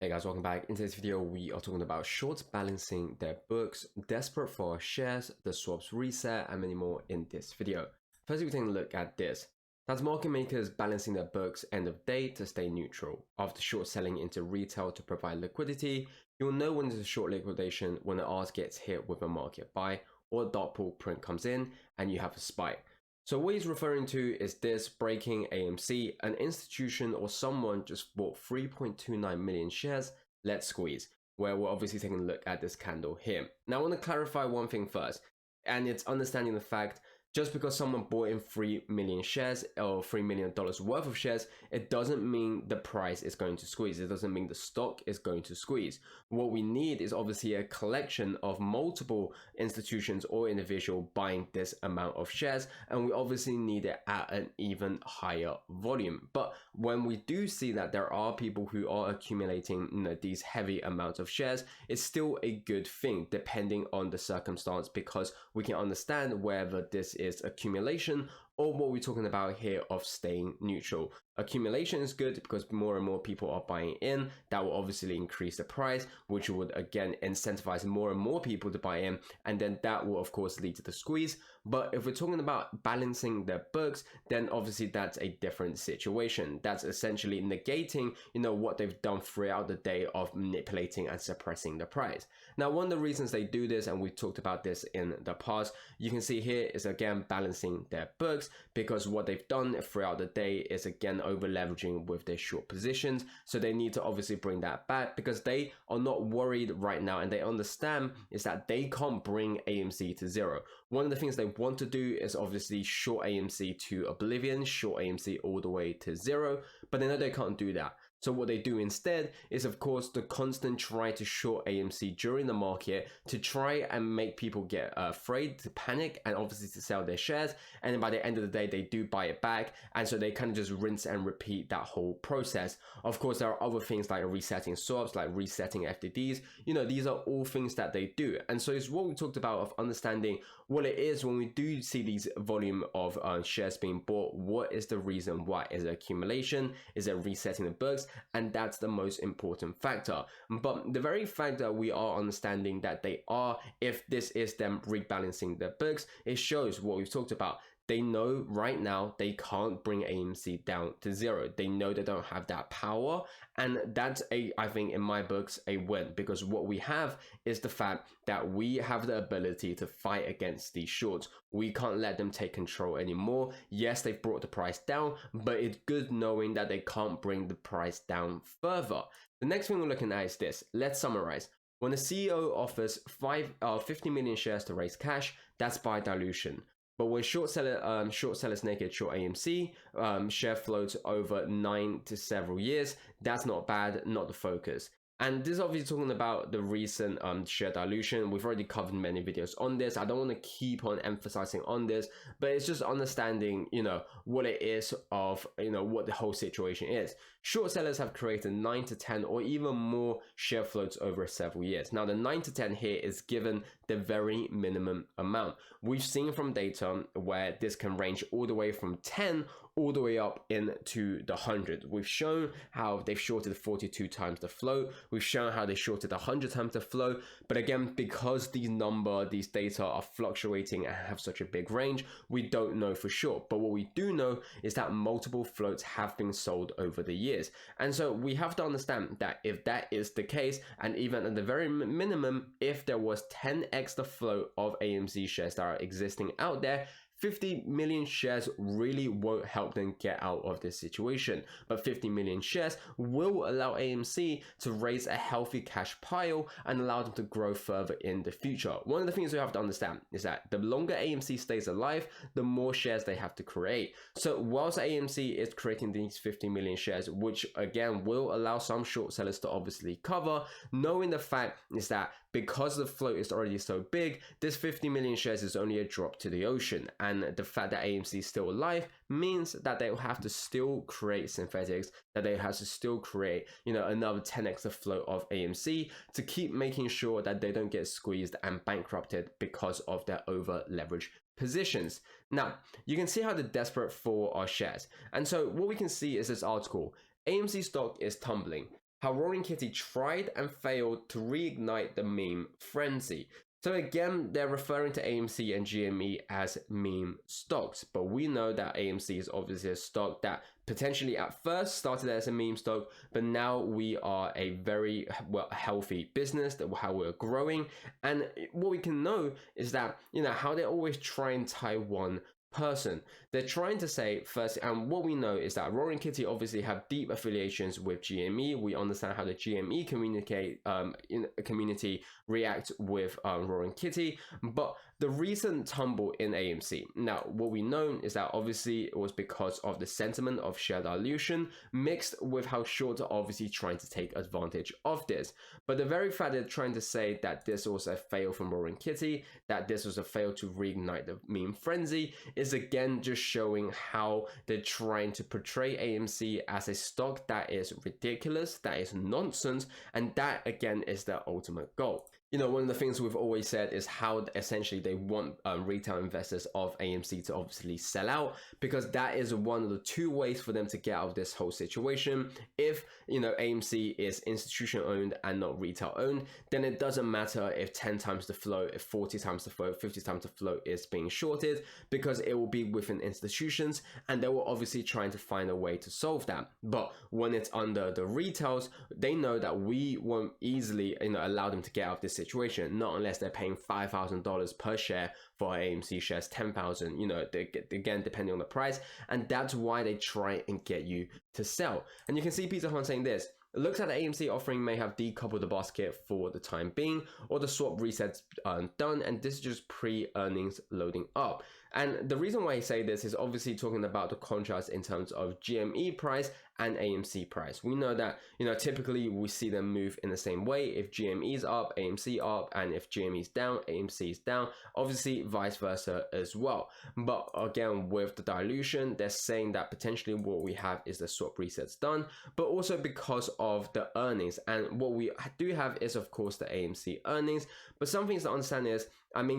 Hey guys, welcome back. In today's video, we are talking about shorts balancing their books, desperate for shares, the swaps reset, and many more in this video. First, we're taking a look at this. That's market makers balancing their books end of day to stay neutral. After short selling into retail to provide liquidity, you'll know when there's a short liquidation when the ARS gets hit with a market buy or a dark pool print comes in and you have a spike. So what he's referring to is this breaking AMC, an institution or someone just bought 3.29 million shares, let's squeeze, where we're obviously taking a look at this candle here. Now I want to clarify one thing first, and it's understanding the fact just because someone bought in 3 million shares or $3 million worth of shares, it doesn't mean the price is going to squeeze. It doesn't mean the stock is going to squeeze. What we need is obviously a collection of multiple institutions or individual buying this amount of shares, and we obviously need it at an even higher volume. But when we do see that there are people who are accumulating these heavy amounts of shares, it's still a good thing depending on the circumstance, because we can understand whether this is accumulation or what we're talking about here of staying neutral. Accumulation is good because more and more people are buying in. That will obviously increase the price, which would again incentivize more and more people to buy in, and then that will of course lead to the squeeze. But if we're talking about balancing their books, then obviously that's a different situation. That's essentially negating what they've done throughout the day of manipulating and suppressing the price. Now, one of the reasons they do this, and we've talked about this in the past, you can see here is again balancing their books, because what they've done throughout the day is again over leveraging with their short positions. So they need to obviously bring that back, because they are not worried right now, and they understand is that they can't bring AMC to zero. One of the things they want to do is obviously short AMC to oblivion, short AMC all the way to zero, but they know they can't do that. So what they do instead is, of course, the constant try to short AMC during the market to try and make people get afraid, to panic, and obviously to sell their shares. And then by the end of the day, they do buy it back. And so they kind of just rinse and repeat that whole process. Of course, there are other things like resetting swaps, like resetting FTDs. These are all things that they do. And so it's what we talked about of understanding what it is when we do see these volume of shares being bought. What is the reason why? Is it accumulation? Is it resetting the books? And that's the most important factor. But the very fact that we are understanding that they are, if this is them rebalancing their books, it shows what we've talked about. They know right now they can't bring AMC down to zero. They know they don't have that power. And that's I think in my books, a win, because what we have is the fact that we have the ability to fight against these shorts. We can't let them take control anymore. Yes, they've brought the price down, but it's good knowing that they can't bring the price down further. The next thing we're looking at is this. Let's summarize. When the CEO offers 50 million shares to raise cash, that's by dilution. But when short sellers naked short AMC, share floats over 9 to several years, that's not bad, not the focus. And this is obviously talking about the recent share dilution. We've already covered many videos on this. I don't want to keep on emphasizing on this, but it's just understanding, what it is of, what the whole situation is. Short sellers have created 9 to 10 or even more share floats over several years. Now, the 9 to 10 here is given the very minimum amount. We've seen from data where this can range all the way from 10 all the way up into the 100. We've shown how they've shorted 42 times the float. We've shown how they shorted 100 times the float. But again, because these data are fluctuating and have such a big range, we don't know for sure. But what we do know is that multiple floats have been sold over the years. And so we have to understand that if that is the case, and even at the very minimum, if there was 10x the float of AMC shares that are existing out there, 50 million shares really won't help them get out of this situation, but 50 million shares will allow AMC to raise a healthy cash pile and allow them to grow further in the future. One of the things we have to understand is that the longer AMC stays alive, the more shares they have to create. So whilst AMC is creating these 50 million shares, which again will allow some short sellers to obviously cover, knowing the fact is that because the float is already so big, this 50 million shares is only a drop to the ocean. And the fact that AMC is still alive means that they will have to still create synthetics, that they have to still create, another 10x the float of AMC to keep making sure that they don't get squeezed and bankrupted because of their over leveraged positions. Now, you can see how they're desperate for our shares. And so what we can see is this article, AMC stock is tumbling. how Roaring Kitty tried and failed to reignite the meme frenzy. So again, they're referring to AMC and GME as meme stocks, but we know that AMC is obviously a stock that potentially at first started as a meme stock, but now we are a very healthy business, that how we're growing. And what we can know is that, how they always try and tie one person. They're trying to say first, and what we know is that Roaring Kitty obviously have deep affiliations with GME. We understand how the GME community react with Roaring Kitty, but the recent tumble in AMC. Now, what we know is that obviously it was because of the sentiment of share dilution mixed with how shorts are obviously trying to take advantage of this. But the very fact they're trying to say that this was a fail from Roaring Kitty, that this was a fail to reignite the meme frenzy, is again just showing how they're trying to portray AMC as a stock that is ridiculous, that is nonsense, and that again is their ultimate goal. One of the things we've always said is how essentially they want retail investors of AMC to obviously sell out, because that is one of the two ways for them to get out of this whole situation. If, AMC is institution owned and not retail owned, then it doesn't matter if 10 times the float, if 40 times the float, 50 times the float is being shorted, because it will be within institutions and they will obviously trying to find a way to solve that. But when it's under the retails, they know that we won't easily, allow them to get out of this situation, not unless they're paying $5,000 per share for AMC shares, 10,000, again, depending on the price. And that's why they try and get you to sell. And you can see Peter Hunt saying this: it looks like the AMC offering may have decoupled the basket for the time being, or the swap resets done, and this is just pre-earnings loading up. And the reason why I say this is obviously talking about the contrast in terms of GME price and AMC price. We know that, typically we see them move in the same way. If GME is up, AMC up, and if GME is down, AMC is down, obviously vice versa as well. But again, with the dilution, they're saying that potentially what we have is the swap resets done, but also because of the earnings. And what we do have is of course the AMC earnings, but some things to understand is,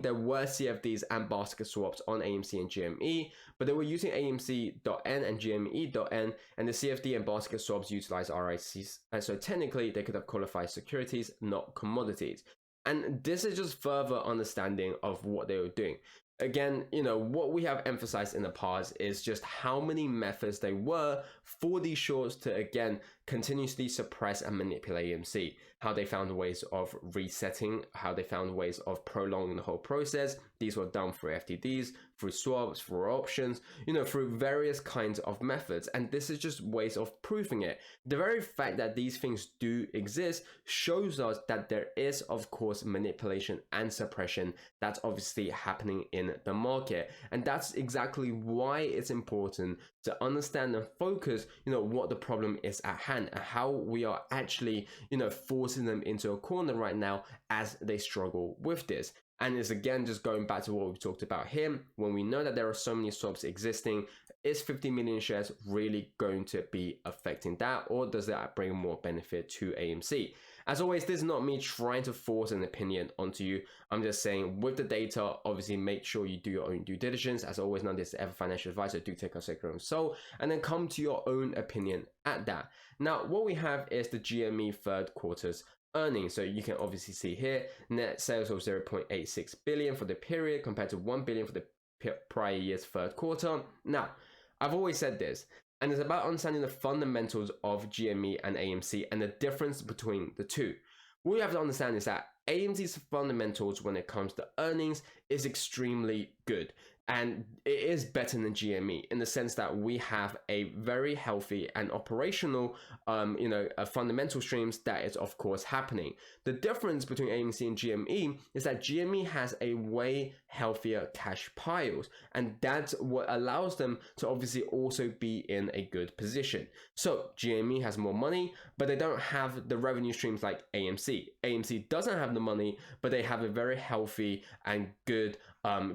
there were CFDs and basket swaps on AMC and GME, but they were using AMC.N and GME.N, and the CFD and basket swaps utilize RICs, and so technically they could have qualified securities, not commodities. And this is just further understanding of what they were doing. Again, what we have emphasized in the past is just how many methods they were for these shorts to, again, continuously suppress and manipulate AMC. How they found ways of resetting, how they found ways of prolonging the whole process. These were done through FTDs, through swaps, through options, through various kinds of methods. And this is just ways of proving it. The very fact that these things do exist shows us that there is, of course, manipulation and suppression that's obviously happening in the market. And that's exactly why it's important to understand and focus, what the problem is at hand and how we are actually, forcing them into a corner right now as they struggle with this. And it's again just going back to what we've talked about here. When we know that there are so many swaps existing, is 50 million shares really going to be affecting that, or does that bring more benefit to AMC? As always, this is not me trying to force an opinion onto you. I'm just saying, with the data, obviously make sure you do your own due diligence. As always, none of this is ever financial advice, so do take a second on soul and then come to your own opinion at that. Now, what we have is the GME third quarter's earnings. So you can obviously see here, net sales of 0.86 billion for the period compared to 1 billion for the prior year's third quarter. Now, I've always said this, and it's about understanding the fundamentals of GME and AMC and the difference between the two. What you have to understand is that AMC's fundamentals when it comes to earnings is extremely good. And it is better than GME in the sense that we have a very healthy and operational, fundamental streams that is of course happening. The difference between AMC and GME is that GME has a way healthier cash piles, and that's what allows them to obviously also be in a good position. So GME has more money, but they don't have the revenue streams like AMC. AMC doesn't have the money, but they have a very healthy and good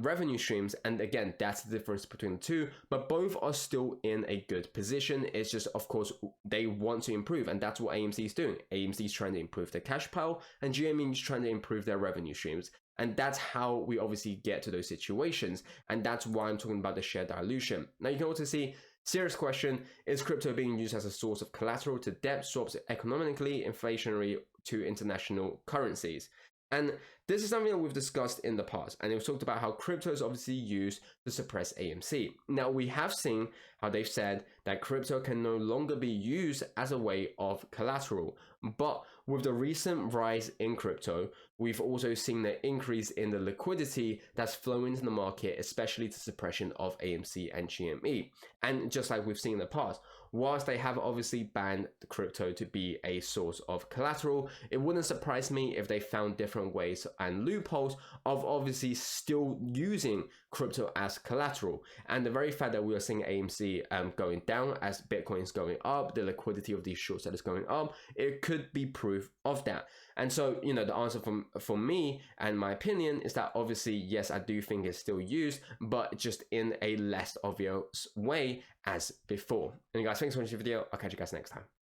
revenue streams. And again, that's the difference between the two, but both are still in a good position. It's just, of course, they want to improve, and that's what AMC is doing. AMC is trying to improve their cash pile, and GME is trying to improve their revenue streams. And that's how we obviously get to those situations. And that's why I'm talking about the share dilution. Now you can also see Serious question, is crypto being used as a source of collateral to debt swaps economically inflationary to international currencies? And this is something that we've discussed in the past, and we've talked about how crypto is obviously used to suppress AMC. Now, we have seen how they've said that crypto can no longer be used as a way of collateral. But with the recent rise in crypto, we've also seen the increase in the liquidity that's flowing into the market, especially to suppression of AMC and GME. And just like we've seen in the past, whilst they have obviously banned the crypto to be a source of collateral, it wouldn't surprise me if they found different ways and loopholes of obviously still using crypto as collateral. And the very fact that we are seeing AMC going down as Bitcoin is going up, the liquidity of these short sellers going up, it could be proof of that. And so, you know, the answer for me and my opinion is that obviously, yes, I do think it's still used, but just in a less obvious way as before. And guys, thanks for watching the video. I'll catch you guys next time.